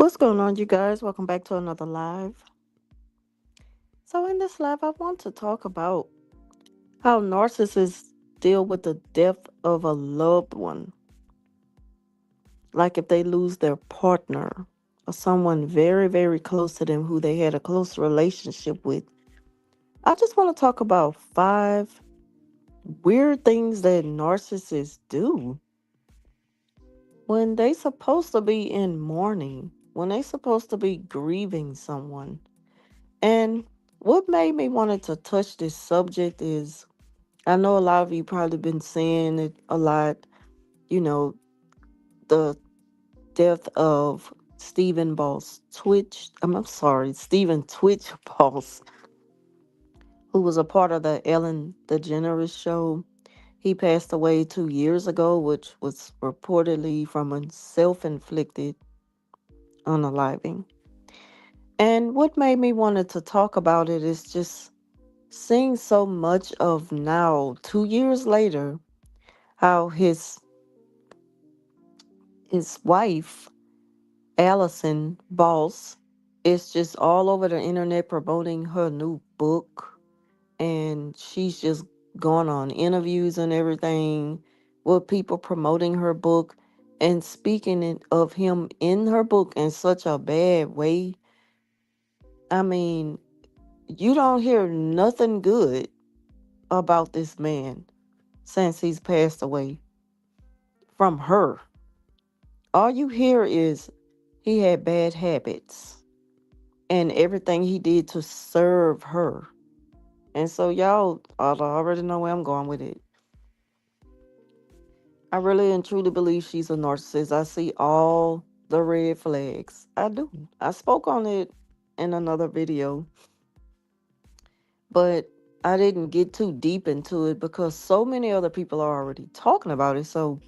What's going on, you guys? Welcome back to another live. So, in this live, I want to talk about how narcissists deal with the death of a loved one. Like if they lose their partner or someone very, very close to them who they had a close relationship with. I just want to talk about 5 weird things that narcissists do when they supposed to be in mourning, when they supposed to be grieving someone. And what made me wanted to touch this subject is I know a lot of you probably been seeing it a lot, you know, the death of Stephen Boss Twitch. I'm sorry, Stephen Twitch Boss, who was a part of the Ellen DeGeneres show. He passed away 2 years ago, which was reportedly from a self-inflicted unaliving. And what made me wanted to talk about it is just seeing so much of now, 2 years later, how his wife, Allison Boss, is just all over the internet promoting her new book, and she's just going on interviews and everything with people promoting her book and speaking of him in her book in such a bad way. I mean, you don't hear nothing good about this man since he's passed away from her. All you hear is he had bad habits and everything he did to serve her. And so y'all already know where I'm going with it. I really and truly believe she's a narcissist. I see all the red flags. I do. I spoke on it in another video, but I didn't get too deep into it because so many other people are already talking about it. So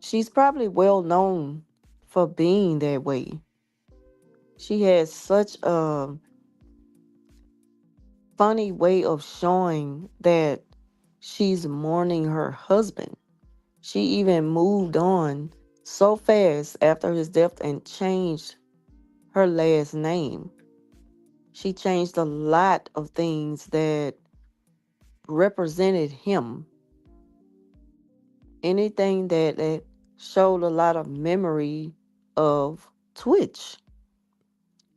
she's probably well known for being that way. She has such a funny way of showing that she's mourning her husband. She even moved on so fast after his death and changed her last name. She changed a lot of things that represented him. Anything that showed a lot of memory of Twitch.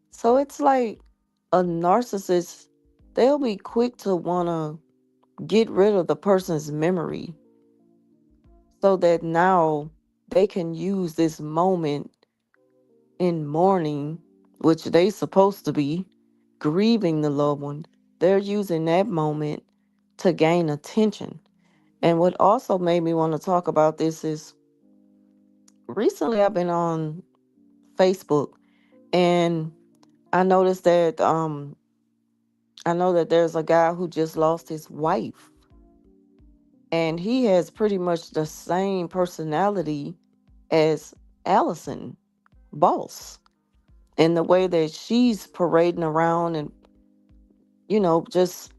So it's like a narcissist, they'll be quick to want to get rid of the person's memory so that now they can use this moment in mourning, which they supposed to be grieving the loved one. They're using that moment to gain attention. And what also made me want to talk about this is recently I've been on Facebook, and I noticed that I know that there's a guy who just lost his wife, and he has pretty much the same personality as Allison Boss, and the way that she's parading around and just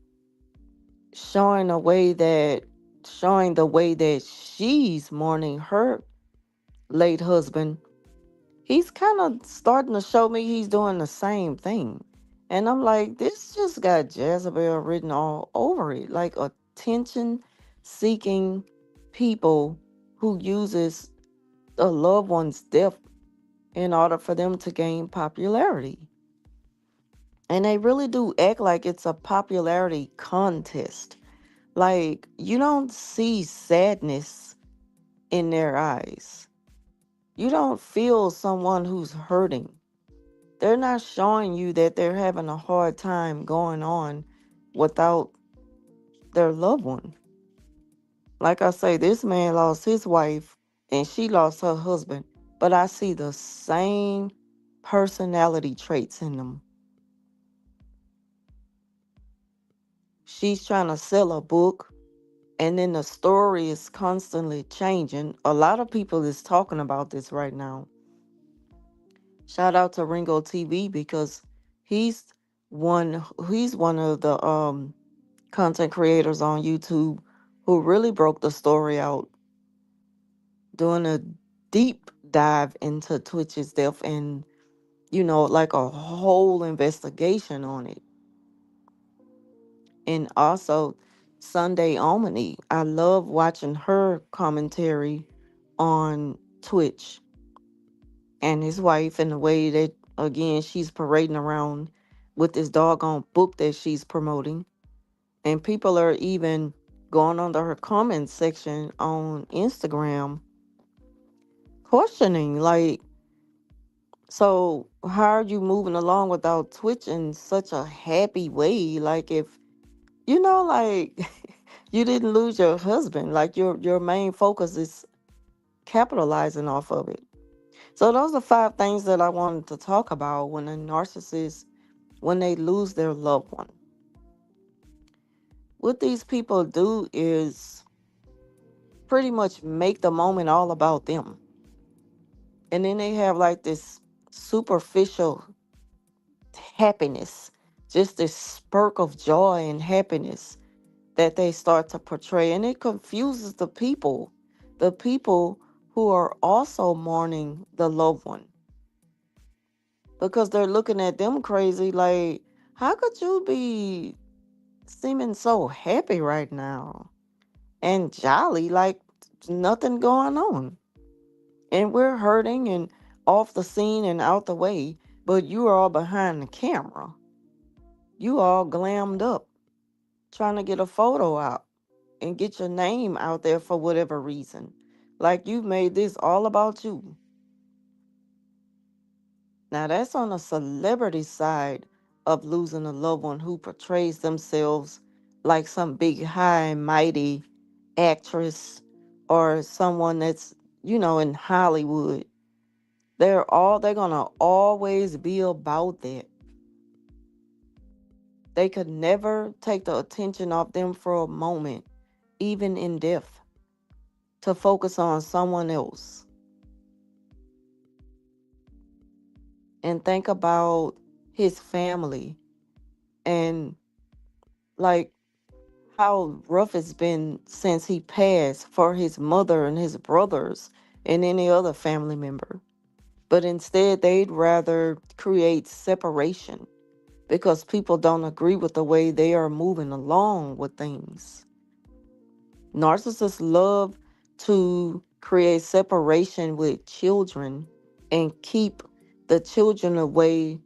showing a way that showing the way that she's mourning her late husband. He's kind of starting to show me he's doing the same thing. And I'm like, this just got Jezebel written all over it. Like attention seeking people who uses a loved one's death in order for them to gain popularity. And they really do act like it's a popularity contest. Like, you don't see sadness in their eyes. You don't feel someone who's hurting. They're not showing you that they're having a hard time going on without their loved one. Like I say, this man lost his wife and she lost her husband, but I see the same personality traits in them. She's trying to sell a book, and then the story is constantly changing. A lot of people is talking about this right now. Shout out to Ringo TV because he's he's one of the content creators on YouTube who really broke the story out, doing a deep dive into Twitch's death and, like a whole investigation on it. And also Sunday Omni. I love watching her commentary on Twitch and his wife, and the way that, again, she's parading around with this doggone book that she's promoting. And people are even going under her comment section on Instagram questioning, like, so how are you moving along without Twitch in such a happy way? Like, if like you didn't lose your husband, like your main focus is capitalizing off of it. So those are 5 things that I wanted to talk about when a narcissist, when they lose their loved one. What these people do is pretty much make the moment all about them. And then they have like this superficial happiness, just this spurt of joy and happiness that they start to portray. And it confuses the people who are also mourning the loved one, because they're looking at them crazy like, how could you be seeming so happy right now and jolly, like nothing going on? And we're hurting and off the scene and out the way, but you are all behind the camera. You all glammed up, trying to get a photo out and get your name out there for whatever reason. Like you've made this all about you. Now that's on a celebrity side of losing a loved one who portrays themselves like some big high and mighty actress or someone that's, in Hollywood. They're gonna always be about that. They could never take the attention off them for a moment, even in death, to focus on someone else. And think about his family and, like, how rough it's been since he passed for his mother and his brothers and any other family member. But instead, they'd rather create separation because people don't agree with the way they are moving along with things. Narcissists love to create separation with children and keep the children away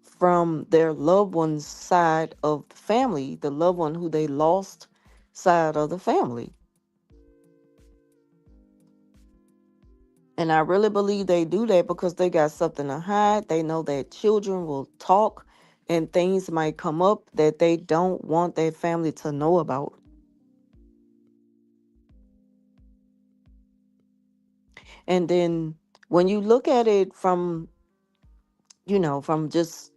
from their loved one's side of the family, the loved one who they lost side of the family. And I really believe they do that because they got something to hide. They know that children will talk and things might come up that they don't want their family to know about. And then when you look at it from just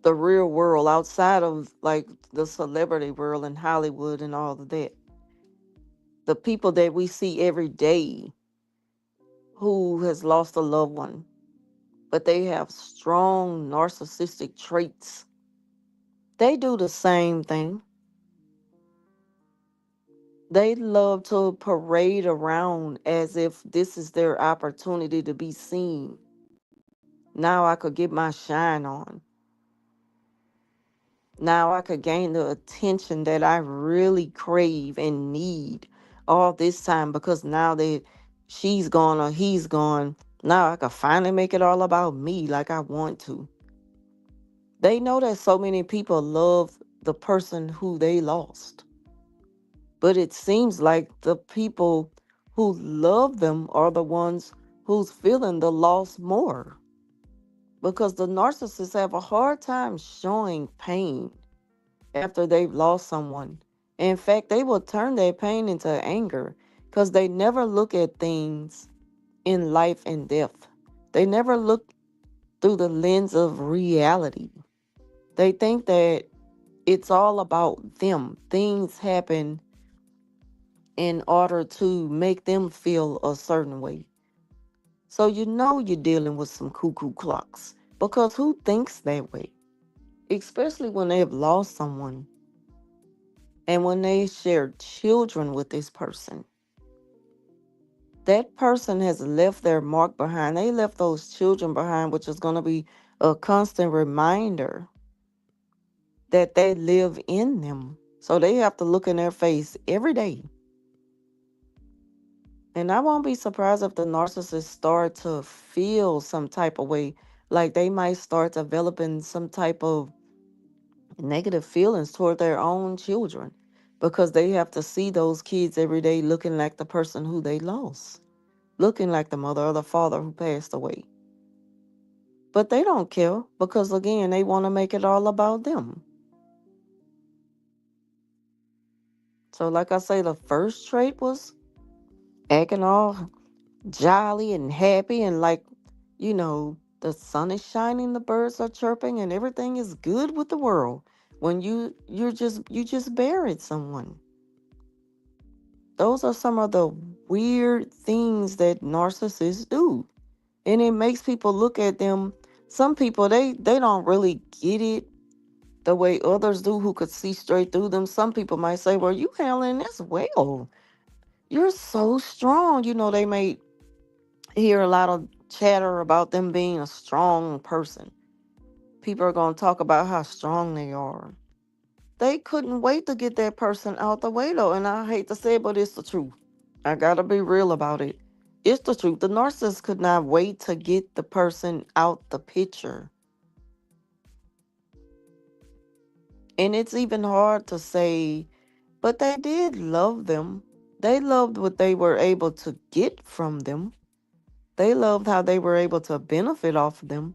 the real world outside of like the celebrity world in Hollywood and all of that, the people that we see every day who has lost a loved one, but they have strong narcissistic traits, they do the same thing. They love to parade around as if this is their opportunity to be seen. Now I could get my shine on. Now I could gain the attention that I really crave and need all this time, because now that she's gone or he's gone, now I could finally make it all about me like I want to. They know that so many people love the person who they lost. But it seems like the people who love them are the ones who's feeling the loss more, because the narcissists have a hard time showing pain after they've lost someone. In fact, they will turn their pain into anger because they never look at things in life and death. They never look through the lens of reality. They think that it's all about them. Things happen in order to make them feel a certain way. So you're dealing with some cuckoo clocks, because who thinks that way? Especially when they have lost someone and when they share children with this person. That person has left their mark behind. They left those children behind, which is going to be a constant reminder that they live in them. So they have to look in their face every day. And I won't be surprised if the narcissist start to feel some type of way. Like they might start developing some type of negative feelings toward their own children because they have to see those kids every day looking like the person who they lost, looking like the mother or the father who passed away. But they don't care because, again, they want to make it all about them. So, like I say, the first trait was acting all jolly and happy and like, the sun is shining, the birds are chirping, and everything is good with the world. When you just buried someone. Those are some of the weird things that narcissists do. And it makes people look at them. Some people they don't really get it the way others do who could see straight through them. Some people might say, well, you handling this well. You're so strong. They may hear a lot of chatter about them being a strong person. People are going to talk about how strong they are. They couldn't wait to get that person out the way, though. And I hate to say it, but it's the truth. I got to be real about it. It's the truth. The narcissist could not wait to get the person out the picture. And it's even hard to say, but they did love them. They loved what they were able to get from them. They loved how they were able to benefit off of them.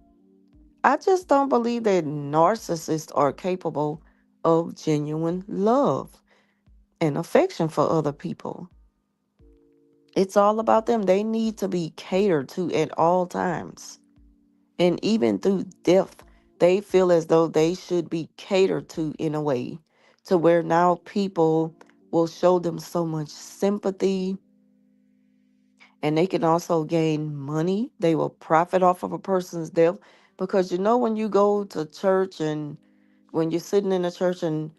I just don't believe that narcissists are capable of genuine love and affection for other people. It's all about them. They need to be catered to at all times. And even through death, they feel as though they should be catered to in a way to where now people will show them so much sympathy, and they can also gain money. They will profit off of a person's death because when you go to church and when you're sitting in the church, and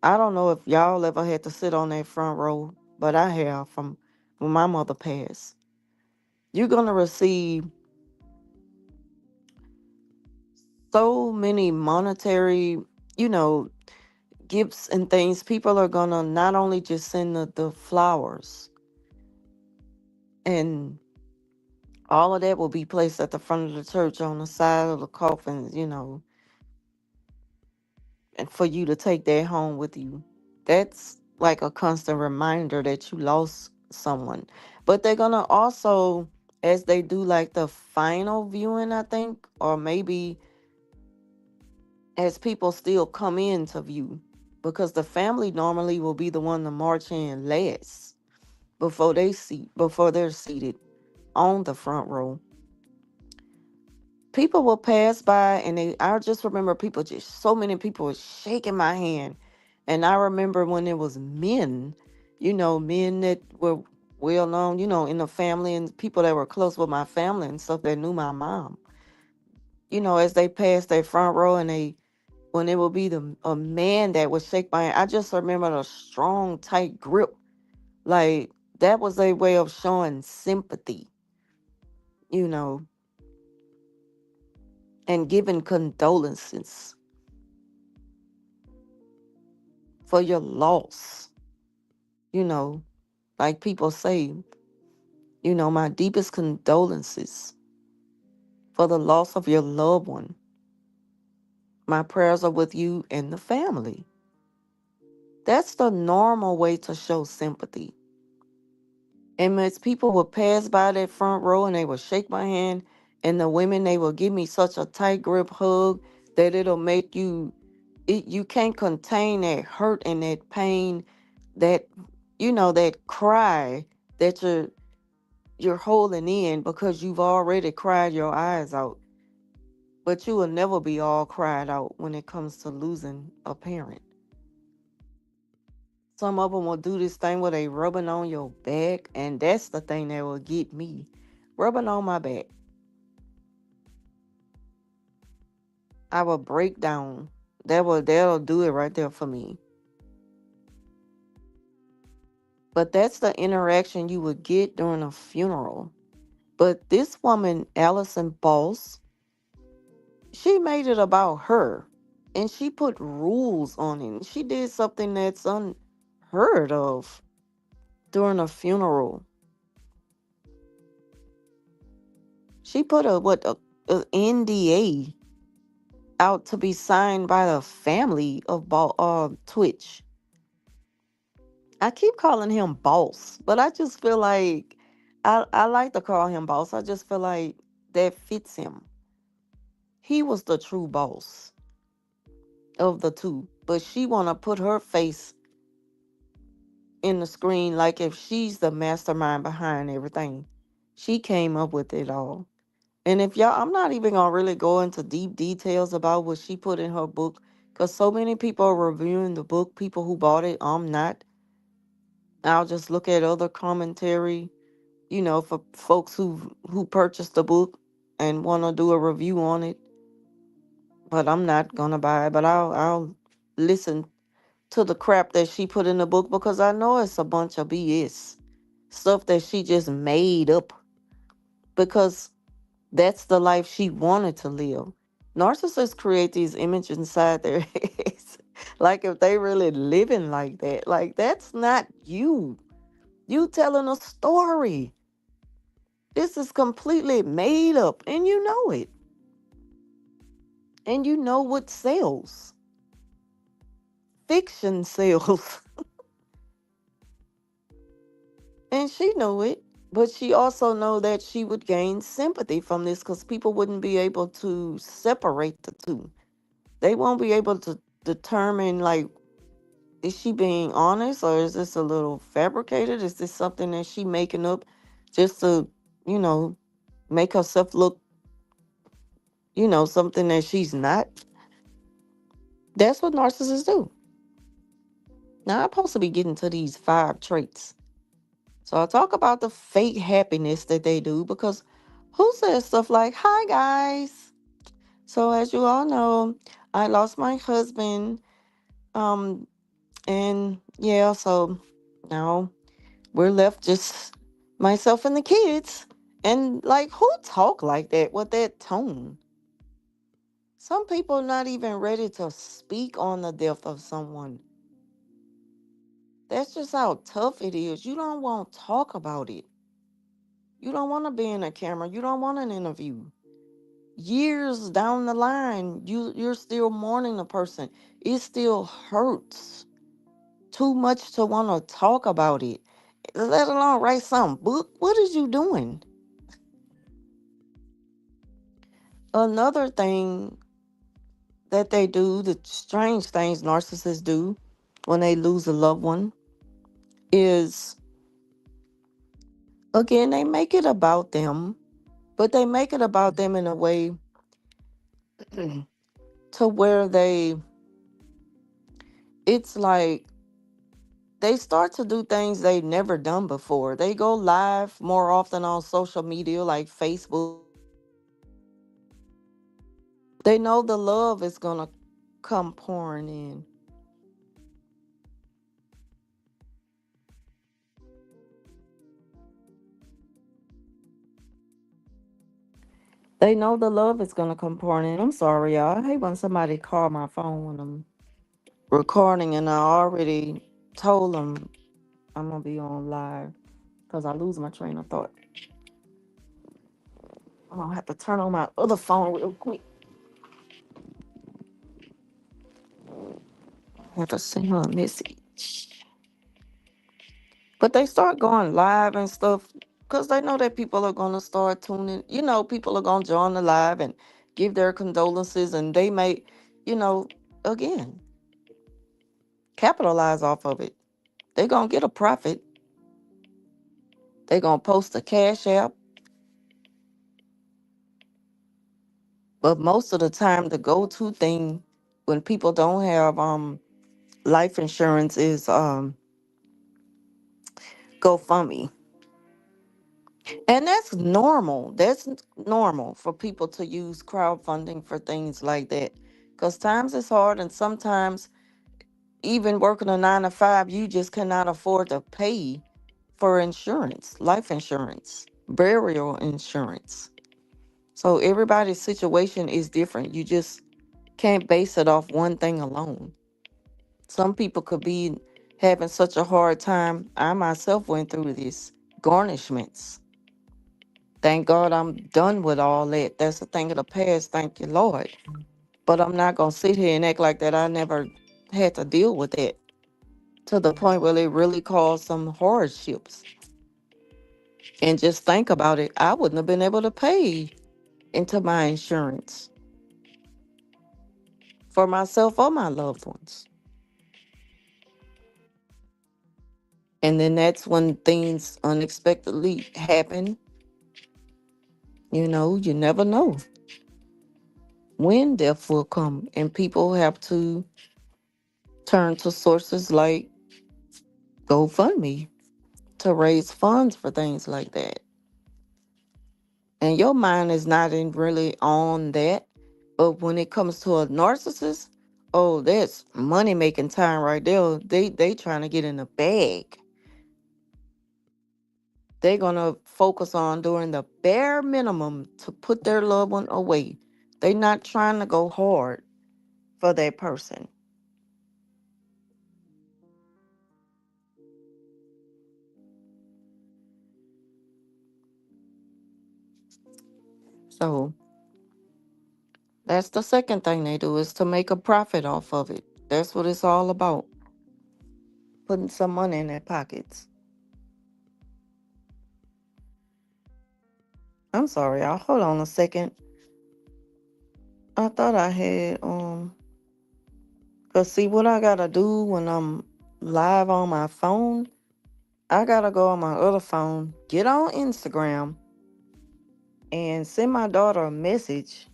I don't know if y'all ever had to sit on that front row, but I have from when my mother passed. You're going to receive so many monetary, you know, gifts and things. People are going to not only just send the flowers, and all of that will be placed at the front of the church on the side of the coffins, and for you to take that home with you. That's like a constant reminder that you lost someone. But they're going to also, as they do like the final viewing, I think, or maybe as people still come in to view, because the family normally will be the one to march in last before they're seated on the front row. People will pass by, and I just remember people, just so many people were shaking my hand. And I remember when it was men, men that were well known, in the family, and people that were close with my family and stuff that knew my mom. As they passed their front row, and when it would be a man that would shake my hand, I just remember a strong, tight grip. Like that was a way of showing sympathy, you know, and giving condolences for your loss. You know, like people say, my deepest condolences for the loss of your loved one. My prayers are with you and the family. That's the normal way to show sympathy. And as people would pass by that front row and they would shake my hand, and the women, they will give me such a tight grip hug that it'll make you can't contain that hurt and that pain, that that cry that you're holding in because you've already cried your eyes out. But you will never be all cried out when it comes to losing a parent. Some of them will do this thing where they rubbing on your back, and that's the thing that will get me. Rubbing on my back. I will break down. That'll do it right there for me. But that's the interaction you would get during a funeral. But this woman, Allison Boss, she made it about her. And she put rules on it. She did something that's unheard of during a funeral. She put a NDA out to be signed by the family of Twitch. I keep calling him boss, but I just feel like I like to call him boss. I just feel like that fits him. He was the true boss of the two, but she wanna put her face in the screen like if she's the mastermind behind everything. She came up with it all. And if y'all, I'm not even gonna really go into deep details about what she put in her book, because so many people are reviewing the book. People who bought it, I'm not. I'll just look at other commentary, for folks who purchased the book and want to do a review on it. But I'm not gonna buy it. But I'll listen to the crap that she put in the book because I know it's a bunch of BS stuff that she just made up because that's the life she wanted to live. Narcissists create these images inside their heads. Like if they really living like that. Like that's not you. You telling a story. This is completely made up and you know it. And you know what sells. Fiction sells. And she knew it. But she also know that she would gain sympathy from this because people wouldn't be able to separate the two. They won't be able to determine like, is she being honest or is this a little fabricated? Is this something that she making up just to, you know, make herself look, something that she's not? That's what narcissists do. Now I'm supposed to be getting to these 5 traits. So I talk about the fake happiness that they do because who says stuff like, "Hi guys." So as you all know, I lost my husband. Um, and yeah, so now we're left just myself and the kids. And like, who talk like that with that tone? Some people not even ready to speak on the death of someone. That's just how tough it is. You don't want to talk about it. You don't want to be in a camera. You don't want an interview. Years down the line, you're still mourning the person. It still hurts too much to want to talk about it. Let alone write some book. What is you doing? Another thing that they do, the strange things narcissists do when they lose a loved one, is again, they make it about them, but they make it about them in a way to where it's like they start to do things they've never done before. They go live more often on social media like Facebook. They know the love is going to come pouring in. They know the love is going to come pouring in. I'm sorry, y'all. I hate when somebody call my phone when I'm recording and I already told them I'm going to be on live because I lose my train of thought. I'm going to have to turn on my other phone real quick. I have to send her a message. But they start going live and stuff because they know that people are going to start tuning. People are going to join the live and give their condolences, and they may, you know, again, capitalize off of it. They're going to get a profit. They're going to post a cash app. But most of the time, the go to thing when people don't have life insurance is GoFundMe. And that's normal. That's normal for people to use crowdfunding for things like that. Because times is hard, and sometimes even working a 9 to 5, you just cannot afford to pay for insurance, life insurance, burial insurance. So everybody's situation is different. You just can't base it off one thing alone. Some people could be having such a hard time. I myself went through this garnishments. Thank God I'm done with all that. That's a thing of the past. Thank you, Lord. But I'm not going to sit here and act like that I never had to deal with it to the point where it really caused some hardships. And just think about it. I wouldn't have been able to pay into my insurance for myself or my loved ones. And then that's when things unexpectedly happen. You never know when death will come. And people have to turn to sources like GoFundMe to raise funds for things like that. And your mind is not in really on that. But when it comes to a narcissist, oh, that's money making time right there. They trying to get in the bag. They're gonna focus on doing the bare minimum to put their loved one away. They're not trying to go hard for that person. So that's the second thing they do is to make a profit off of it. That's what it's all about. Putting some money in their pockets. I'm sorry, y'all. Hold on a second. I thought I had cause see what I gotta do when I'm live on my phone. I gotta go on my other phone, get on Instagram, and send my daughter a message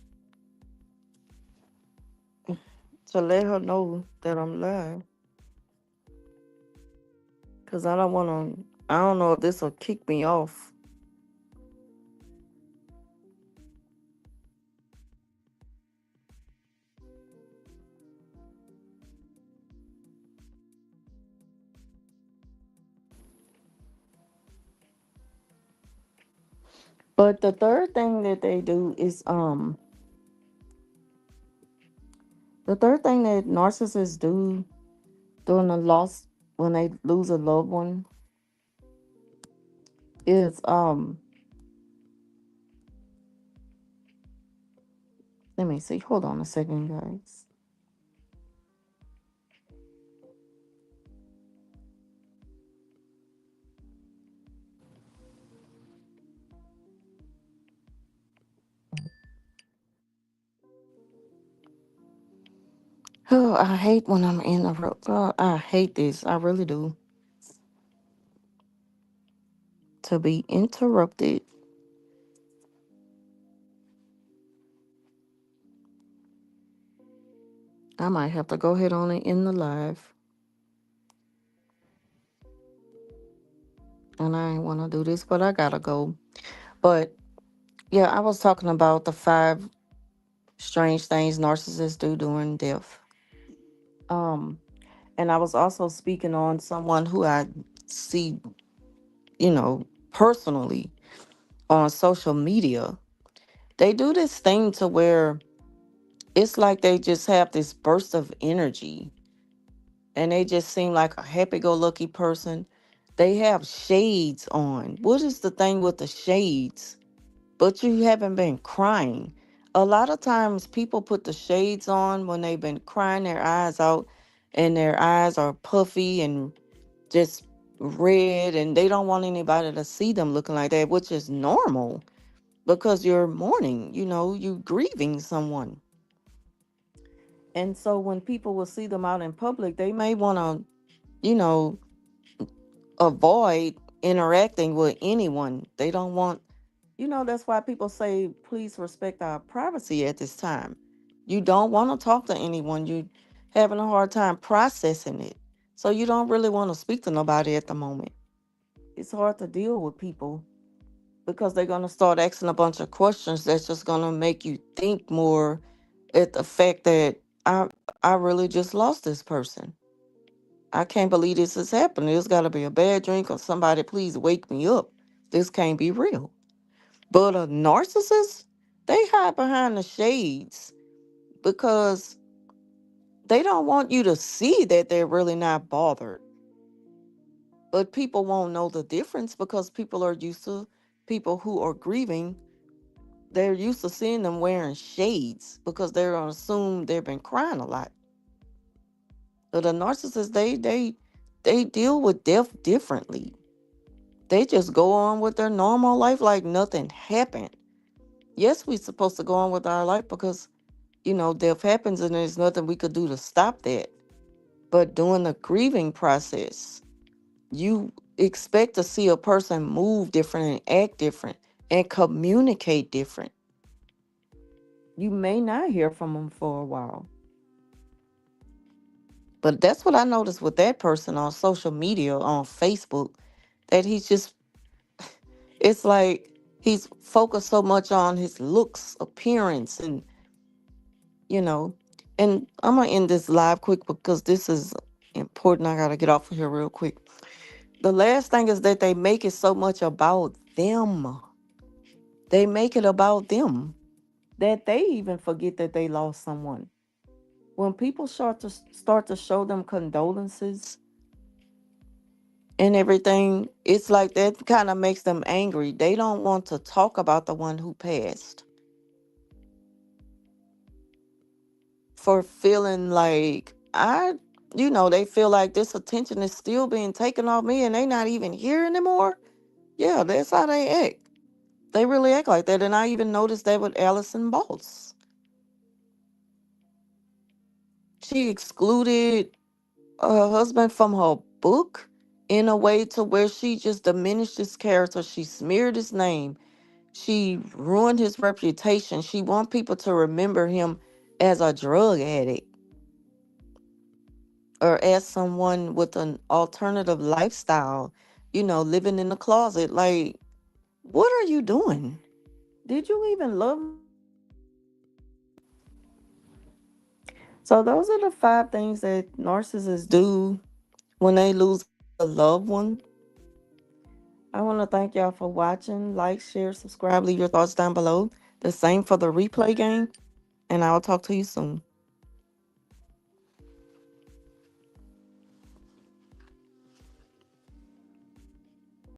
to let her know that I'm live. Cause I don't wanna. I don't know if this will kick me off. But the third thing that they do is the third thing that narcissists do during a loss when they lose a loved one is let me see. Hold on a second, guys. Oh, I hate when I'm interrupted. Oh, I hate this. I really do. To be interrupted. I might have to go ahead on and end the live. And I ain't want to do this, but I gotta go. But yeah, I was talking about the five strange things narcissists do during death. Um, and I was also speaking on someone who I see, you know, personally on social media. They do this thing to where it's like they just have this burst of energy and they just seem like a happy-go-lucky person. They have shades on. What is the thing with the shades? But you haven't been crying. A lot of times people put the shades on when they've been crying their eyes out and their eyes are puffy and just red and they don't want anybody to see them looking like that, which is normal because you're mourning, you grieving someone. And so when people will see them out in public, they may want to, you know, avoid interacting with anyone. They don't want, that's why people say, please respect our privacy at this time. You don't want to talk to anyone. You having a hard time processing it. So you don't really want to speak to nobody at the moment. It's hard to deal with people because they're going to start asking a bunch of questions that's just going to make you think more at the fact that I really just lost this person. I can't believe this is happening. There's got to be a bad drink or somebody, please wake me up. This can't be real. But a narcissist, they hide behind the shades because they don't want you to see that they're really not bothered. But people won't know the difference because people are used to people who are grieving. They're used to seeing them wearing shades because they're gonna assume they've been crying a lot. But the narcissists, they deal with death differently. They just go on with their normal life like nothing happened. Yes, we're supposed to go on with our life because death happens and there's nothing we could do to stop that. But during the grieving process, you expect to see a person move different and act different and communicate different. You may not hear from them for a while. But that's what I noticed with that person on social media, on Facebook, that it's like he's focused so much on his looks, appearance, and, you know, and I'm going to end this live quick because this is important. I got to get off of here real quick. The last thing is that they make it so much about them. They make it about them that they even forget that they lost someone. When people start to show them condolences and everything, it's like that kind of makes them angry. They don't want to talk about the one who passed for feeling like they feel like this attention is still being taken off me and they not even here anymore. Yeah, that's how they act. They really act like that. And I even noticed that with Allison Boss. She excluded her husband from her book in a way to where she just diminished his character. She smeared his name. She ruined his reputation. She want people to remember him as a drug addict or as someone with an alternative lifestyle, living in the closet. Like, what are you doing? Did you even love me enough to do that? So those are the 5 things that narcissists do when they lose a loved one. I want to thank y'all for watching. Like, share, subscribe, leave your thoughts down below. The same for the replay game. And I'll talk to you soon.